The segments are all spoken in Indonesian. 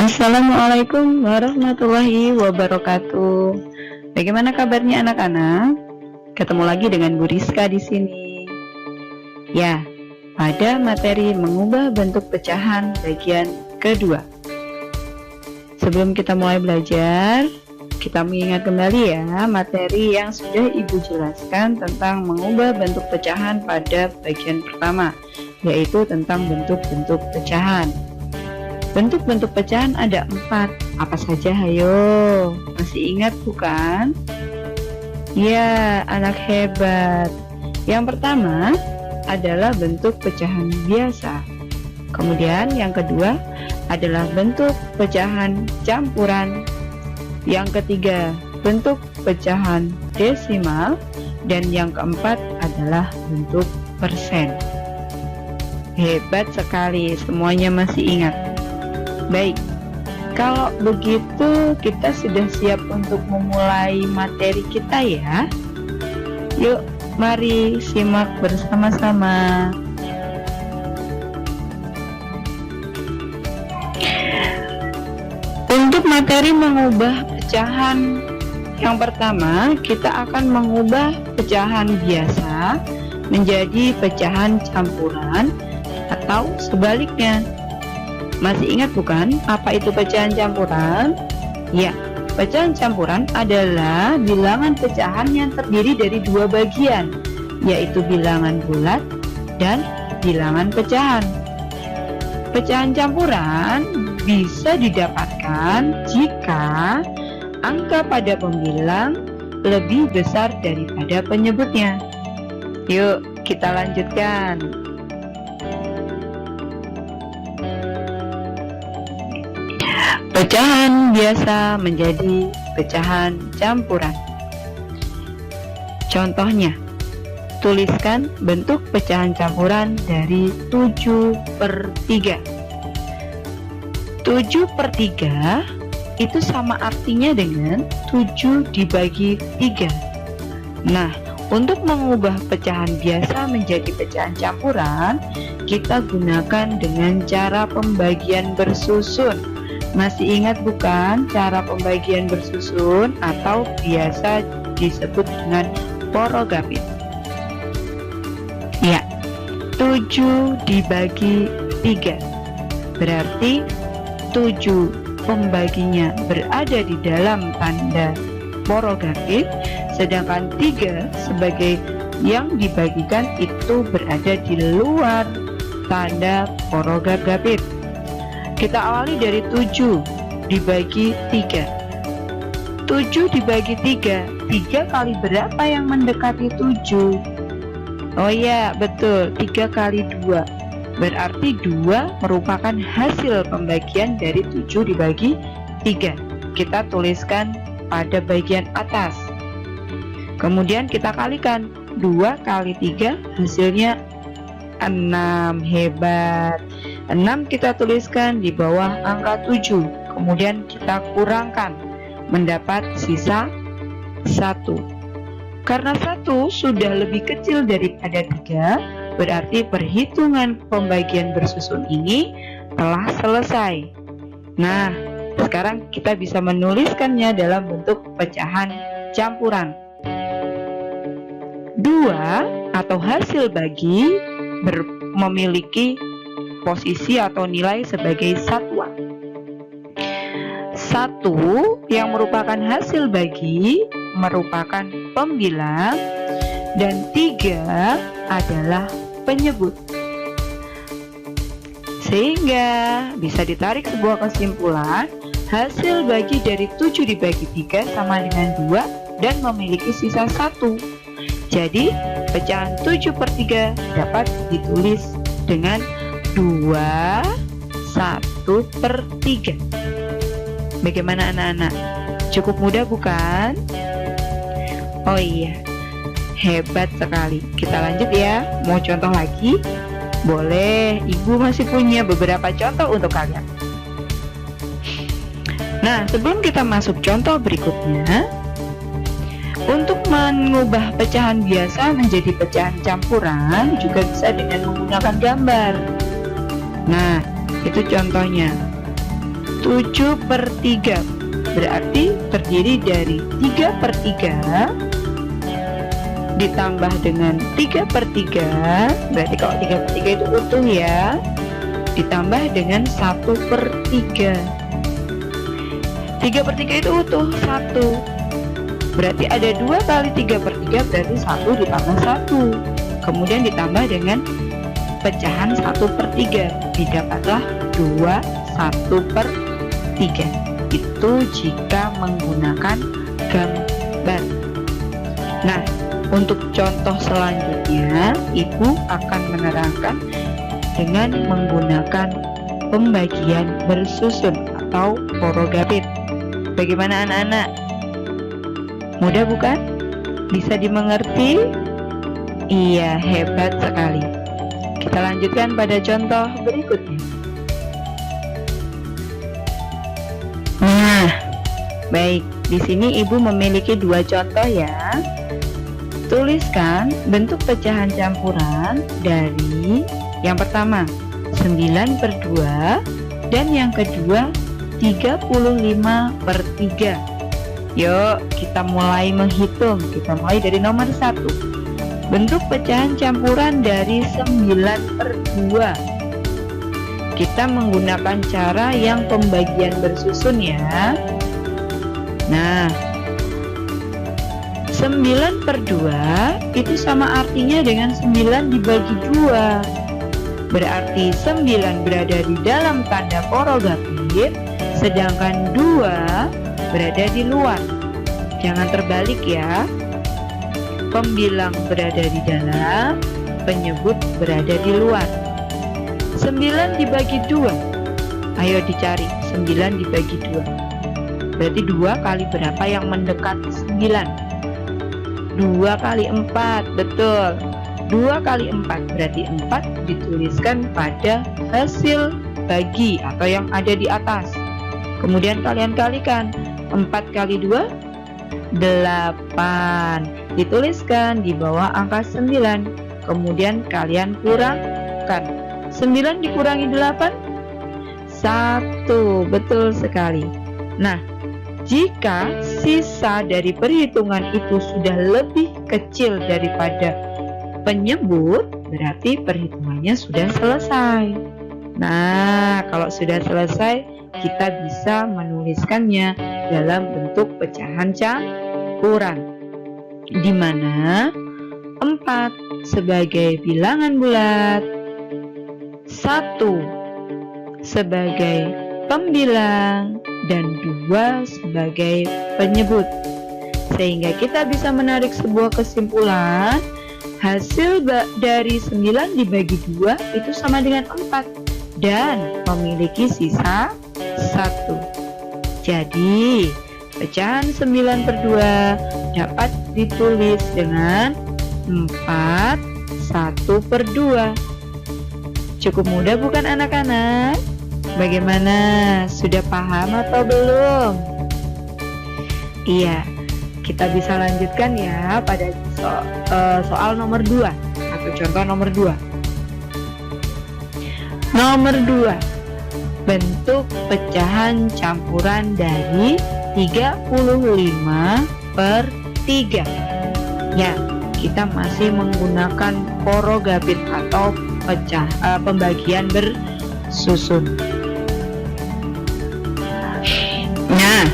Assalamualaikum warahmatullahi wabarakatuh. Bagaimana kabarnya anak-anak? Ketemu lagi dengan Bu Rizka di sini. Ya, pada materi mengubah bentuk pecahan bagian kedua. Sebelum kita mulai belajar, kita mengingat kembali ya materi yang sudah Ibu jelaskan tentang mengubah bentuk pecahan pada bagian pertama, yaitu tentang bentuk-bentuk pecahan. Bentuk-bentuk pecahan ada 4. Apa saja, hayo? Masih ingat bukan? Ya, anak hebat. Yang pertama adalah bentuk pecahan biasa. Kemudian yang kedua adalah bentuk pecahan campuran. Yang ketiga, bentuk pecahan desimal. Dan yang keempat adalah bentuk persen. Hebat sekali, semuanya masih ingat. Baik, kalau begitu kita sudah siap untuk memulai materi kita ya. Yuk, mari simak bersama-sama. Untuk materi mengubah pecahan yang pertama, kita akan mengubah pecahan biasa menjadi pecahan campuran atau sebaliknya. Masih ingat bukan apa itu pecahan campuran? Ya, pecahan campuran adalah bilangan pecahan yang terdiri dari 2 bagian, yaitu bilangan bulat dan bilangan pecahan. Pecahan campuran bisa didapatkan jika angka pada pembilang lebih besar daripada penyebutnya. Yuk, kita lanjutkan. Pecahan biasa menjadi pecahan campuran. Contohnya, tuliskan bentuk pecahan campuran dari 7/3. 7/3 itu sama artinya dengan 7 dibagi 3. Nah, untuk mengubah pecahan biasa menjadi pecahan campuran, kita gunakan dengan cara pembagian bersusun. Masih ingat bukan cara pembagian bersusun atau biasa disebut dengan porogapit? Ya, 7 dibagi 3 berarti 7 pembaginya berada di dalam tanda porogapit, sedangkan 3 sebagai yang dibagikan itu berada di luar tanda porogapit. Kita awali dari 7 dibagi 3. 7 dibagi 3, 3 kali berapa yang mendekati 7? Oh ya, betul, 3 kali 2. Berarti 2 merupakan hasil pembagian dari 7 dibagi 3. Kita tuliskan pada bagian atas. Kemudian kita kalikan, 2 kali 3 hasilnya 6. Hebat. 6 kita tuliskan di bawah angka 7. Kemudian kita kurangkan, mendapat sisa 1. Karena 1 sudah lebih kecil daripada 3, berarti perhitungan pembagian bersusun ini telah selesai. Nah, sekarang kita bisa menuliskannya dalam bentuk pecahan campuran. 2 atau hasil bagi memiliki posisi atau nilai sebagai satuan. 1 yang merupakan hasil bagi merupakan pembilang dan 3 adalah penyebut. Sehingga bisa ditarik sebuah kesimpulan, hasil bagi dari 7 dibagi 3 sama dengan 2 dan memiliki sisa 1. Jadi pecahan 7/3 dapat ditulis dengan 2 1/3. Bagaimana anak-anak? Cukup mudah bukan? Oh iya, hebat sekali. Kita lanjut ya. Mau contoh lagi? Boleh, Ibu masih punya beberapa contoh untuk kalian. Nah, sebelum kita masuk contoh berikutnya, untuk mengubah pecahan biasa menjadi pecahan campuran juga bisa dengan menggunakan gambar. Nah, itu contohnya. 7/3. Berarti terdiri dari 3/3 ditambah dengan 3/3. Berarti kalau 3/3 itu utuh ya, ditambah dengan 1/3. 3/3 itu utuh 1. Berarti ada 2 kali 3/3, berarti 1 ditambah 1. Kemudian ditambah dengan pecahan 1/3, didapatlah 2 1/3. Itu jika menggunakan gambar. Nah, untuk contoh selanjutnya, Ibu akan menerangkan dengan menggunakan pembagian bersusun atau porogapit. Bagaimana anak-anak? Mudah bukan? Bisa dimengerti? Iya, hebat sekali. Kita lanjutkan pada contoh berikutnya. Nah, baik. Di sini Ibu memiliki 2 contoh ya. Tuliskan bentuk pecahan campuran dari yang pertama 9/2 dan yang kedua 35/3. Yuk kita mulai menghitung. Kita mulai dari nomor 1. Bentuk pecahan campuran dari 9/2. Kita menggunakan cara yang pembagian bersusun ya. Nah, 9/2 itu sama artinya dengan 9 dibagi 2. Berarti 9 berada di dalam tanda porogapit, sedangkan 2 berada di luar. Jangan terbalik ya. Pembilang berada di dalam, penyebut berada di luar. 9 dibagi 2. Ayo dicari 9 dibagi 2. Berarti 2 kali berapa yang mendekati 9? 2 kali 4, betul. 2 kali 4 berarti 4 dituliskan pada hasil bagi atau yang ada di atas. Kemudian kalian kalikan 4 kali 2 8, dituliskan di bawah angka 9. Kemudian kalian kurangkan 9 dikurangi 8 1, betul sekali. Nah, jika sisa dari perhitungan itu sudah lebih kecil daripada penyebut, berarti perhitungannya sudah selesai. Nah, kalau sudah selesai, kita bisa menuliskannya dalam bentuk pecahan campuran, di mana 4 sebagai bilangan bulat, 1 sebagai pembilang, dan 2 sebagai penyebut. Sehingga kita bisa menarik sebuah kesimpulan, hasil dari 9 dibagi 2 itu sama dengan 4 dan memiliki sisa 1. Jadi pecahan 9/2 dapat ditulis dengan 4 1/2. Cukup mudah bukan anak-anak? Bagaimana? Sudah paham atau belum? Iya, kita bisa lanjutkan ya pada soal nomor 2 atau contoh nomor 2. Nomor 2, bentuk pecahan campuran dari 35/3. Ya, kita masih menggunakan porogapit atau pembagian bersusun. Nah,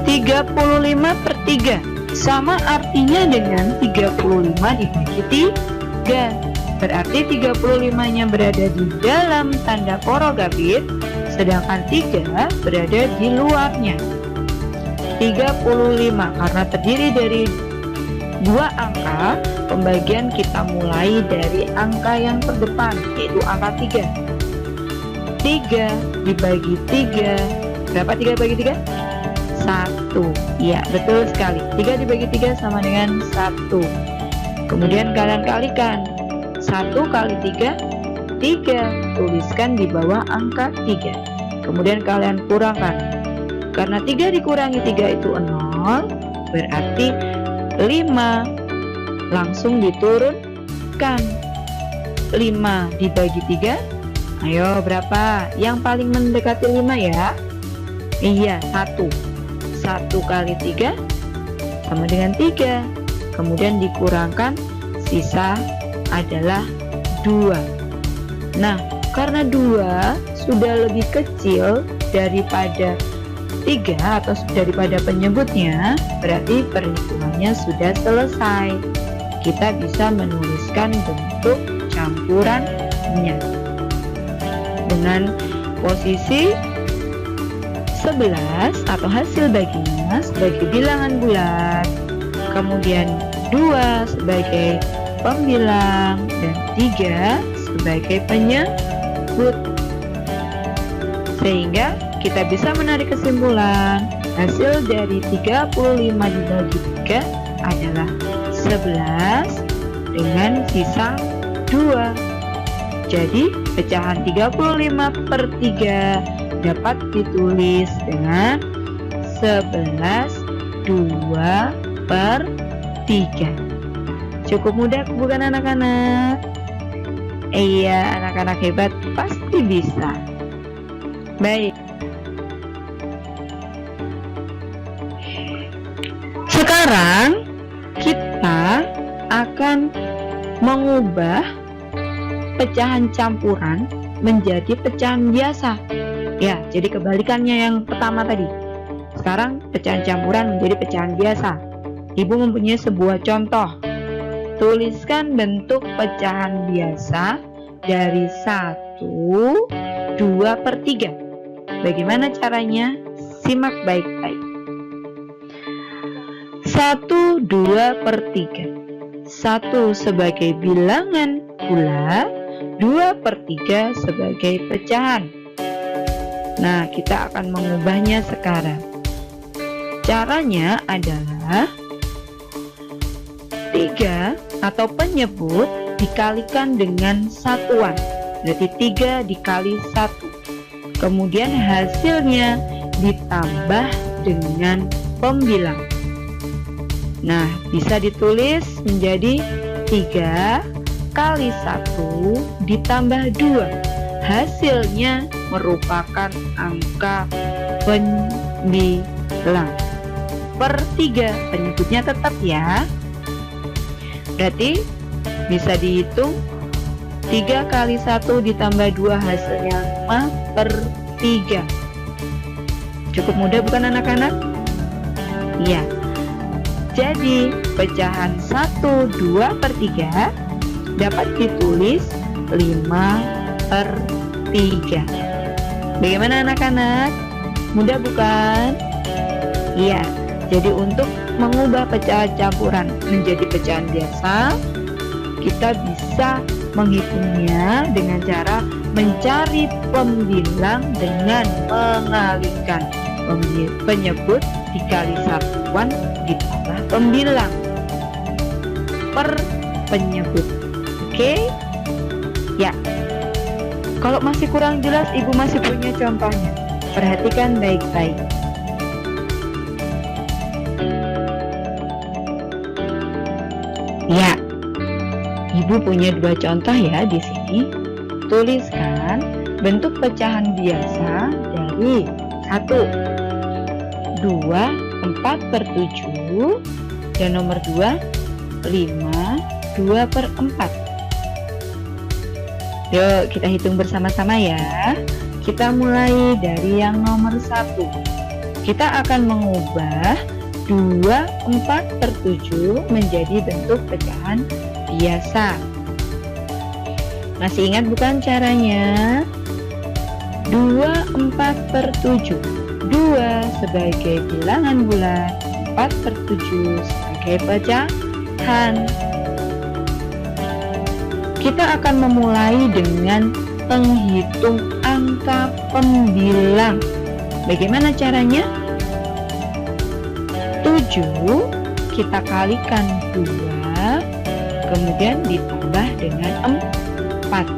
35/3 sama artinya dengan 35 dibagi 3. Berarti 35-nya berada di dalam tanda porogapit, sedangkan 3 berada di luarnya. 35 karena terdiri dari 2 angka, pembagian kita mulai dari angka yang terdepan, yaitu angka 3. 3 dibagi 3, berapa 3 bagi 3? 1. Ya, betul sekali. 3 dibagi 3 sama dengan 1. Kemudian kalian kalikan 1 kali 3, 3. Tuliskan di bawah angka 3. Kemudian kalian kurangkan. Karena 3 dikurangi 3 itu 0, berarti 5. Langsung diturunkan. 5 dibagi 3 Ayo, berapa? Yang paling mendekati 5 ya? Iya, 1. 1 kali 3 sama dengan 3. Kemudian dikurangkan, sisa adalah 2. Nah, karena 2 sudah lebih kecil daripada 3 atau daripada penyebutnya, berarti perhitungannya sudah selesai. Kita bisa menuliskan bentuk campurannya dengan posisi 11 atau hasil baginya sebagai bilangan bulat, kemudian 2 sebagai pembilang dan 3 sebagai penyebut. Sehingga kita bisa menarik kesimpulan hasil dari 35 dibagi 3 adalah 11 dengan sisa 2. Jadi pecahan 35 per 3 dapat ditulis dengan 11 2 per 3. Cukup mudah bukan anak-anak? Iya, anak-anak hebat pasti bisa. Baik, sekarang kita akan mengubah pecahan campuran menjadi pecahan biasa. Ya, jadi kebalikannya yang pertama tadi. Sekarang pecahan campuran menjadi pecahan biasa. Ibu mempunyai sebuah contoh. Tuliskan bentuk pecahan biasa dari 1 2 per 3. Bagaimana caranya? Simak baik-baik. 1 2 per 3. 1 sebagai bilangan bulat, 2 per 3 sebagai pecahan. Nah, kita akan mengubahnya sekarang. Caranya adalah 3 atau penyebut dikalikan dengan satuan. Berarti 3 dikali 1. Kemudian hasilnya ditambah dengan pembilang. Nah, bisa ditulis menjadi 3 kali 1 ditambah 2. Hasilnya merupakan angka pembilang. Per 3, penyebutnya tetap ya. Berarti bisa dihitung 3 kali 1 ditambah 2 hasilnya 5 per 3. Cukup mudah bukan anak-anak? Iya. Jadi pecahan 1 2 per 3 dapat ditulis 5 per 3. Bagaimana anak-anak? Mudah bukan? Iya. Jadi untuk mengubah pecahan campuran menjadi pecahan biasa, kita bisa menghitungnya dengan cara mencari pembilang dengan mengalihkan penyebut dikali satuan ditambah pembilang per penyebut. Oke? Ya. Kalau masih kurang jelas, Ibu masih punya contohnya. Perhatikan baik-baik. Ya, Ibu punya 2 contoh ya di sini. Tuliskan bentuk pecahan biasa dari 1 2 4 per 7 dan nomor 2 5 2 per 4. Yuk kita hitung bersama-sama ya. Kita mulai dari yang nomor 1. Kita akan mengubah 2 4 per 7 menjadi bentuk pecahan biasa. Masih ingat bukan caranya? 2 4 per 7. 2 sebagai bilangan bulat, 4 per 7 sebagai pecahan. Kita akan memulai dengan penghitung angka pembilang. Bagaimana caranya? 7 kita kalikan 2, kemudian ditambah dengan 4.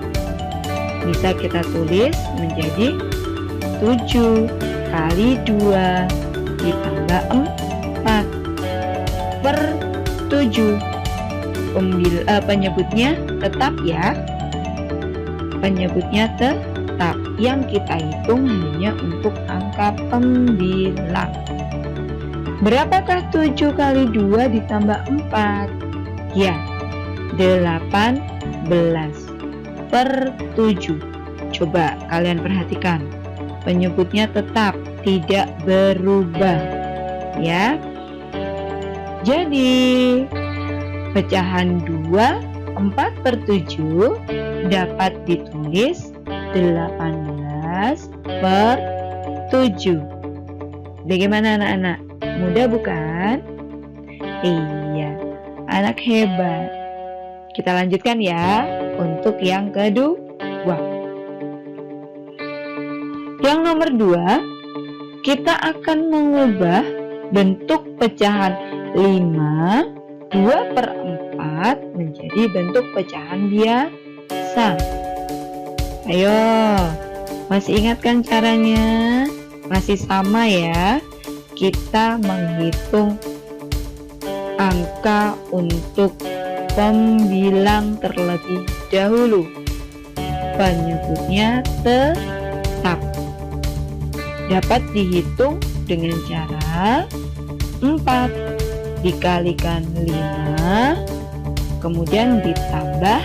Bisa kita tulis menjadi 7 kali 2 ditambah 4 per 7. Penyebutnya tetap ya. Penyebutnya tetap. yang kita hitung hanya untuk angka pembilang. Berapakah 7 kali 2 ditambah 4? Ya, 18 per 7. Coba kalian perhatikan, penyebutnya tetap tidak berubah ya. Jadi pecahan 2, 4 per 7 dapat ditulis 18 per 7. Bagaimana anak-anak? Mudah bukan? Iya, anak hebat. Kita lanjutkan ya untuk yang kedua. Yang nomor 2, kita akan mengubah bentuk pecahan 5, 2 per 4 menjadi bentuk pecahan biasa. Ayo, masih ingatkan caranya? Masih sama ya? Kita menghitung angka untuk pembilang terlebih dahulu. Penyebutnya tetap. Dapat dihitung dengan cara 4 dikalikan 5, kemudian ditambah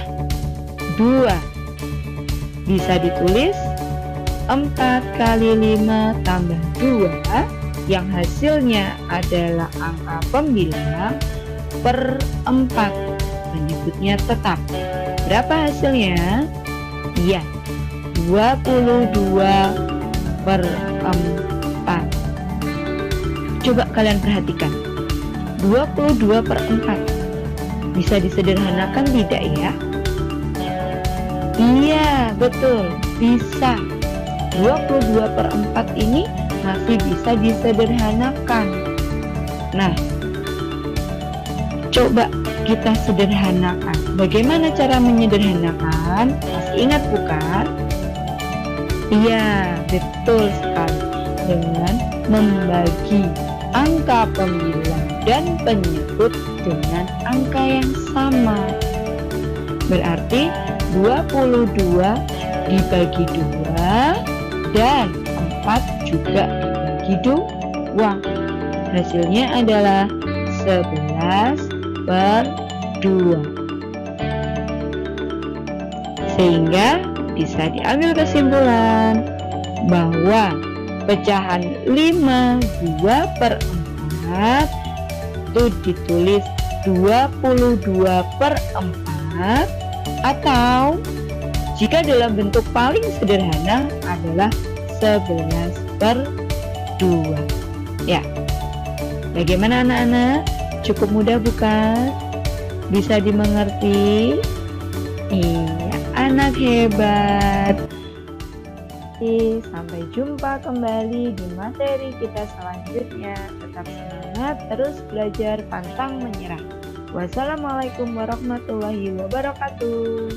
2. Bisa ditulis 4 kali 5 tambah 2 yang hasilnya adalah angka pembilang per 4. Menyebutnya tetap. Berapa hasilnya? Iya, 22 per 4. Coba kalian perhatikan, 22 per 4 bisa disederhanakan tidak ya? Iya, betul, bisa. 22 per 4 ini masih bisa disederhanakan. Nah, coba kita sederhanakan. Bagaimana cara menyederhanakan? Masih ingat bukan? Iya, betul sekali. Dengan membagi angka pembilang dan penyebut dengan angka yang sama. Berarti 22 dibagi 2 dan 4 juga dibagi 2. Hasilnya adalah 11 per 2. Sehingga bisa diambil kesimpulan bahwa pecahan 5, 2 per 4 itu ditulis 22 per 4, atau jika dalam bentuk paling sederhana adalah 11 per 2. Ya, bagaimana anak-anak? Cukup mudah bukan? Bisa dimengerti? Iya, anak hebat. Sampai jumpa kembali di materi kita selanjutnya. Tetap semangat, terus belajar, pantang menyerah. Wassalamualaikum warahmatullahi wabarakatuh.